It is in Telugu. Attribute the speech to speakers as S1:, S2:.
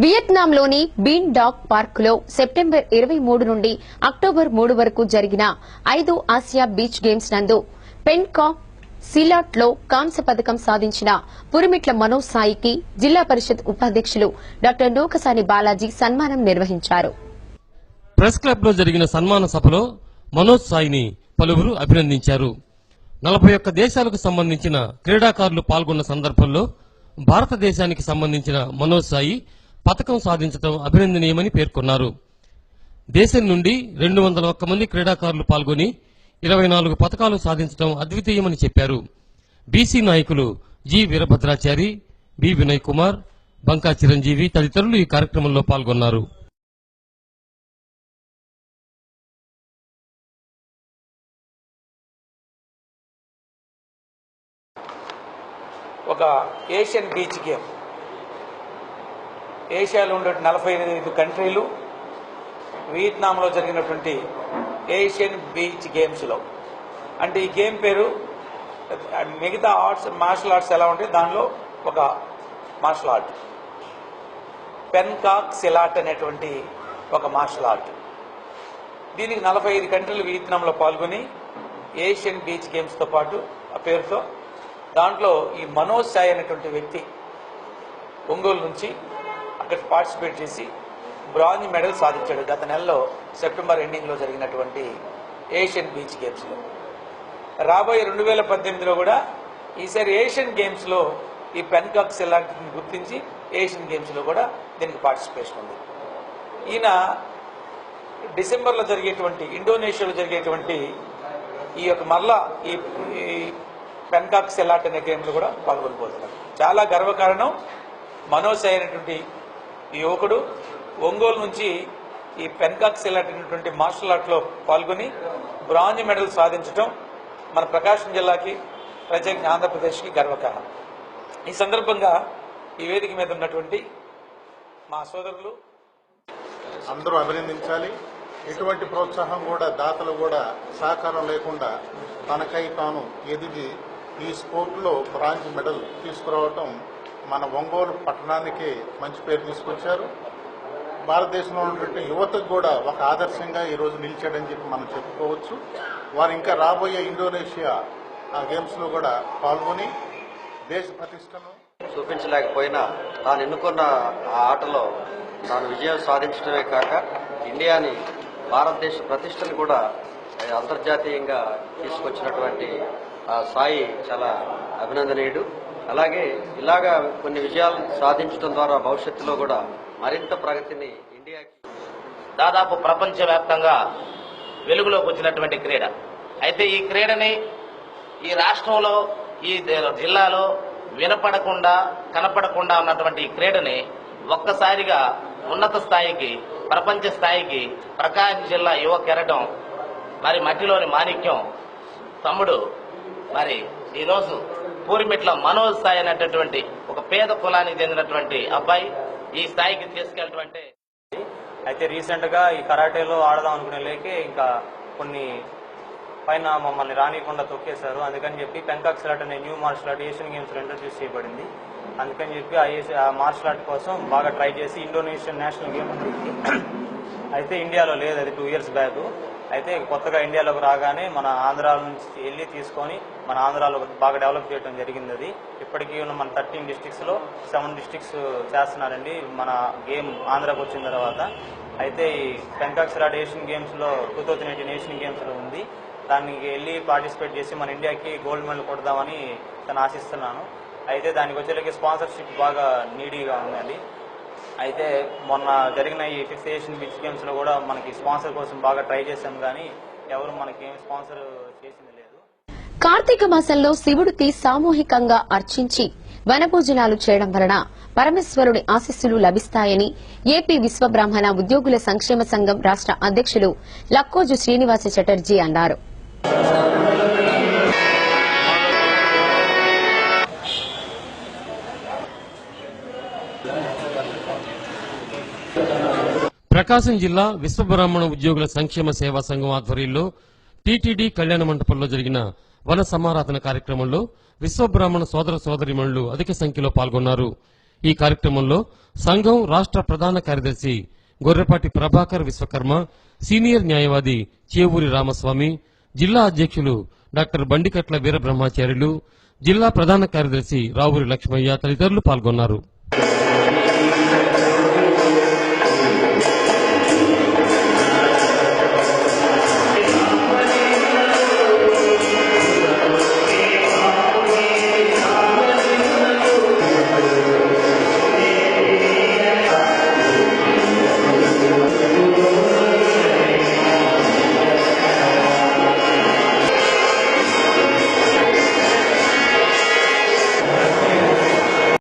S1: వియత్నాంలోని బీన్ డాక్ పార్క్ లో సెప్టెంబర్ 23 నుండి అక్టోబర్ 3 వరకు జరిగిన 5 ఆసియా బీచ్ గేమ్స్ నందు పెన్కాక్ సిలాట్ లో కాంస్య పథకం సాధించిన పురిమిట్ల మనోజ్ సాయికి జిల్లా పరిషత్ ఉపాధ్యక్షులు డాక్టర్ నూకసాని బాలాజీ సన్మానం నిర్వహించారు.
S2: ప్రెస్ క్లబ్ లో జరిగిన సన్మాన సభలో మనోజ్ సాయిని పలువురు అభినందించారు. 41 దేశాలకు సంబంధించిన క్రీడాకారులు పాల్గొన్న సందర్భంలో భారతదేశానికి సంబంధించిన మనోజ్ సాయి పథకం సాధించడం అభినందనీయమని పేర్కొన్నారు. దేశం నుండి 201 మంది క్రీడాకారులు పాల్గొని 24 పథకాలు సాధించడం అద్వితీయమని చెప్పారు. బీసీ నాయకులు జి వీరభద్రాచారి, బి వినయ్ కుమార్, బంకా చిరంజీవి తదితరులు ఈ కార్యక్రమంలో పాల్గొన్నారు.
S3: ఒక ఏషియన్ బీచ్ గేమ్, ఏషియాలో ఉండే 45 కంట్రీలు వియత్నాంలో జరిగినటువంటి ఏషియన్ బీచ్ గేమ్స్లో, అంటే ఈ గేమ్ పేరు మిగతా మార్షల్ ఆర్ట్స్ ఎలా ఉంటాయి దానిలో ఒక మార్షల్ ఆర్ట్, పెన్కాక్ సిలాట్ అనేటువంటి ఒక మార్షల్ ఆర్ట్. దీనికి 45 కంట్రీలు వియత్నాంలో పాల్గొని ఏషియన్ బీచ్ గేమ్స్తో పాటు ఆ పేరుతో దాంట్లో ఈ మనోజ్ సాయి అనేటువంటి వ్యక్తి ఒంగోలు నుంచి అక్కడ పార్టిసిపేట్ చేసి బ్రాంజ్ మెడల్ సాధించాడు గత నెలలో సెప్టెంబర్ ఎండింగ్లో జరిగినటువంటి ఏషియన్ బీచ్ గేమ్స్లో. రాబోయే 2018లో కూడా ఈసారి ఏషియన్ గేమ్స్లో ఈ పెన్కాక్ సిలాట్ని గుర్తించి ఏషియన్ గేమ్స్లో కూడా దీనికి పార్టిసిపేషన్ ఉంది. ఈయన డిసెంబర్లో జరిగేటువంటి ఇండోనేషియాలో జరిగేటువంటి ఈ యొక్క మరలా ఈ పెన్కాక్ సిలాట్ అనే గేమ్లో కూడా పాల్గొనబోతున్నారు. చాలా గర్వకారణం. మనోజ్ సాయి అనేటువంటి ఈ యువకుడు ఒంగోలు నుంచి ఈ పెన్కాక్ సిలాట్ అనేటువంటి మార్షల్ ఆర్ట్లో పాల్గొని బ్రాంజ్ మెడల్ సాధించడం మన ప్రకాశం జిల్లాకి, ప్రత్యేకంగా ఆంధ్రప్రదేశ్కి గర్వకారణం. ఈ సందర్భంగా ఈ వేదిక మీద ఉన్నటువంటి మా సోదరులు
S4: అందరూ అభినందించాలి. ఎటువంటి ప్రోత్సాహం కూడా దాతలు కూడా సహకారం లేకుండా తనకై తాను ఎదిగి ఈ స్పోర్ట్లో బ్రాంజ్ మెడల్ తీసుకురావటం మన ఒంగోలు పట్టణానికి మంచి పేరు తీసుకొచ్చారు. భారతదేశంలో ఉన్నటువంటి యువతకు కూడా ఒక ఆదర్శంగా ఈరోజు నిలిచాడని చెప్పి మనం చెప్పుకోవచ్చు. వారు ఇంకా రాబోయే ఇండోనేషియా గేమ్స్లో కూడా పాల్గొని దేశ ప్రతిష్టను
S5: చూపించలేకపోయినా తాను ఎన్నుకున్న ఆ ఆటలో తాను విజయం సాధించడమే కాక ఇండియాని, భారతదేశ ప్రతిష్టను కూడా అంతర్జాతీయంగా తీసుకొచ్చినటువంటి సాయి చాలా అభినందనీయుడు. అలాగే ఇలాగా కొన్ని విజయాలు సాధించడం ద్వారా భవిష్యత్తులో కూడా మరింత ప్రగతిని ఇండియాకి
S6: దాదాపు ప్రపంచవ్యాప్తంగా వెలుగులోకి వచ్చినటువంటి క్రీడ. అయితే ఈ క్రీడని ఈ రాష్ట్రంలో, ఈ జిల్లాలో వినపడకుండా, కనపడకుండా ఉన్నటువంటి ఈ క్రీడని ఒక్కసారిగా ఉన్నత స్థాయికి, ప్రపంచ స్థాయికి ప్రకాశం జిల్లా యువ కెరటం, మరి మట్టిలోని మాణిక్యం తమ్ముడు, మరి ఈరోజు పూరిమిట్ల మనోజ్ సాయి అనేటటువంటి ఒక పేద కులానికి చెందినటువంటి అబ్బాయి ఈ స్థాయికి తీసుకెళ్ళటం.
S7: అయితే రీసెంట్ గా ఈ కరాటేలో ఆడదాం అనుకునే లేకే ఇంకా కొన్ని పైన మమ్మల్ని రానియకుండా తొక్కేశారు. అందుకని చెప్పి పెన్కాక్ సిలాట్ అనే new martial art Asian games లో ఇంట్రడ్యూస్ చేయబడింది. అందుకని చెప్పి ఆ మార్షల్ ఆర్ట్ కోసం బాగా ట్రై చేసి ఇండోనేషియన్ నేషనల్ గేమ్ ఉంది. అయితే ఇండియాలో లేదు, అది 2 years బ్యాక్. అయితే కొత్తగా ఇండియాలోకి రాగానే మన ఆంధ్ర నుంచి వెళ్ళి తీసుకొని మన ఆంధ్రాలో బాగా డెవలప్ చేయడం జరిగింది. అది ఇప్పటికీ మన 13 districts లో 7 districts చేస్తున్నారండి మన గేమ్ ఆంధ్రాకి వచ్చిన తర్వాత. అయితే ఈ పెన్కాక్ సిలాట్ ఏషియన్ గేమ్స్లో 2018 ఏషియన్ గేమ్స్లో ఉంది. దానికి వెళ్ళి పార్టిసిపేట్ చేసి మన ఇండియాకి గోల్డ్ మెడల్ కొడదామని తను ఆశిస్తున్నాను. అయితే దానికి వచ్చేలాగే స్పాన్సర్షిప్ బాగా నీడీగా ఉందండి. అయితే మొన్న జరిగిన ఈ 5th ఏషియన్ బీచ్ గేమ్స్లో కూడా మనకి స్పాన్సర్ కోసం బాగా ట్రై చేశాం, కానీ ఎవరు మనకి ఏం స్పాన్సర్ చేసింది లేదు.
S1: కార్తీక మాసంలో శివుడికి సామూహికంగా అర్చించి వనభోజనాలు చేయడం వలన పరమేశ్వరుడి ఆశీస్సులు లభిస్తాయని ఏపీ విశ్వబ్రాహ్మణ ఉద్యోగుల సంక్షేమ సంఘం రాష్ట అధ్యక్షులు లక్కోజు శ్రీనివాస చటర్జీ అన్నారు.
S2: ప్రకాశం జిల్లా విశ్వబ్రాహ్మణ ఉద్యోగుల సంక్షేమ సేవా సంఘం ఆధ్వర్యంలో టీటీడీ కళ్యాణ మండపంలో జరిగిన వన సమారాధన కార్యక్రమంలో విశ్వబ్రాహ్మణ సోదర సోదరీమణులు అధిక సంఖ్యలో పాల్గొన్నారు. ఈ కార్యక్రమంలో సంఘం రాష్ట్ర ప్రధాన కార్యదర్శి గొర్రెపాటి ప్రభాకర్ విశ్వకర్మ, సీనియర్ న్యాయవాది చేవూరి రామస్వామి, జిల్లా అధ్యక్షులు డాక్టర్ బండికట్ల వీరబ్రహ్మచార్యులు, జిల్లా ప్రధాన కార్యదర్శి రావూరి లక్ష్మయ్య తదితరులు పాల్గొన్నారు.